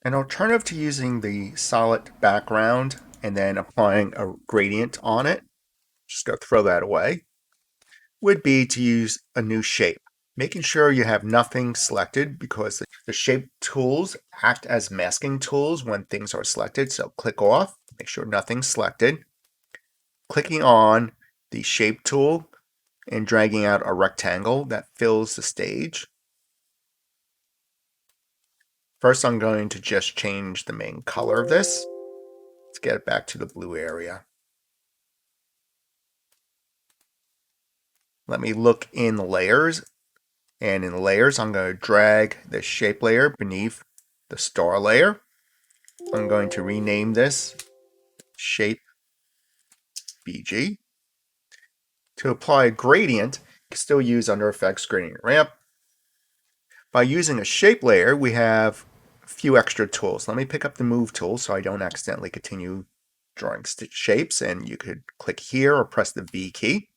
An alternative to using the solid background and then applying a gradient on it, just go throw that away, would be to use a new shape. Making sure you have nothing selected because the shape tools act as masking tools when things are selected. So click off, make sure nothing's selected. Clicking on the shape tool and dragging out a rectangle that fills the stage. First, I'm going to just change the main color of this. Let's get it back to the blue area. Let me look in the layers, and in the layers, I'm going to drag the shape layer beneath the star layer. I'm going to rename this shape BG. To apply a gradient, you can still use under effects gradient ramp. By using a shape layer, we have a few extra tools. Let me pick up the move tool so I don't accidentally continue drawing shapes, and you could click here or press the V key.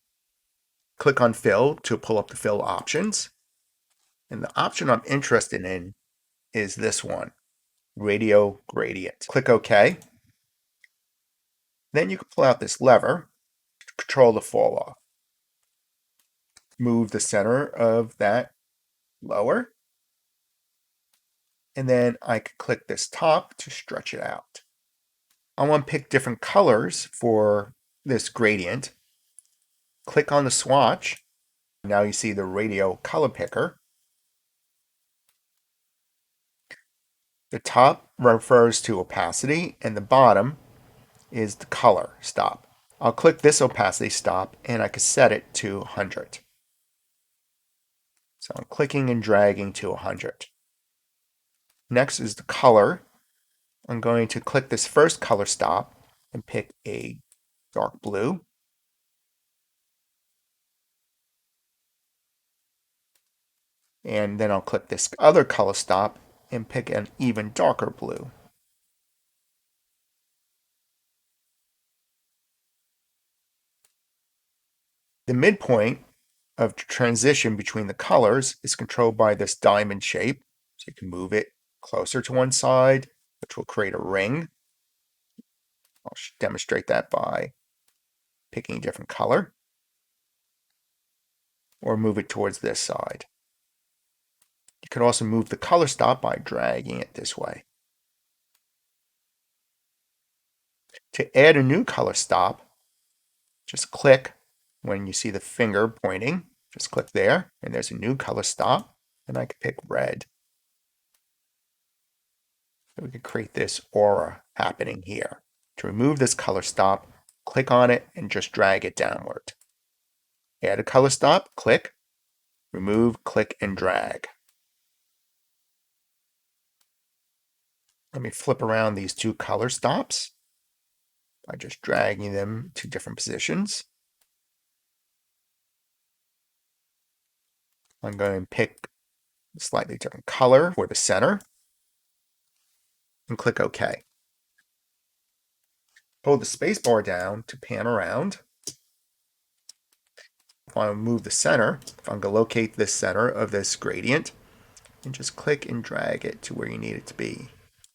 Click on fill to pull up the fill options. And the option I'm interested in is this one, radio gradient. Click OK. Then you can pull out this lever to control the fall off. Move the center of that lower. And then I can click this top to stretch it out. I want to pick different colors for this gradient. Click on the swatch. Now you see the radio color picker. The top refers to opacity and the bottom is the color stop. I'll click this opacity stop and I can set it to 100. So I'm clicking and dragging to 100. Next is the color. I'm going to click this first color stop and pick a dark blue. And then I'll click this other color stop and pick an even darker blue. The midpoint of transition between the colors is controlled by this diamond shape. So you can move it closer to one side, which will create a ring. I'll demonstrate that by picking a different color, or move it towards this side. You can also move the color stop by dragging it this way. To add a new color stop, just click when you see the finger pointing. Just click there, and there's a new color stop, and I can pick red. So we can create this aura happening here. To remove this color stop, click on it and just drag it downward. Add a color stop, click, remove, click, and drag. Let me flip around these two color stops by just dragging them to different positions. I'm going to pick a slightly different color for the center and click OK. Hold the space bar down to pan around. If I move the center, I'm going to locate the center of this gradient and just click and drag it to where you need it to be.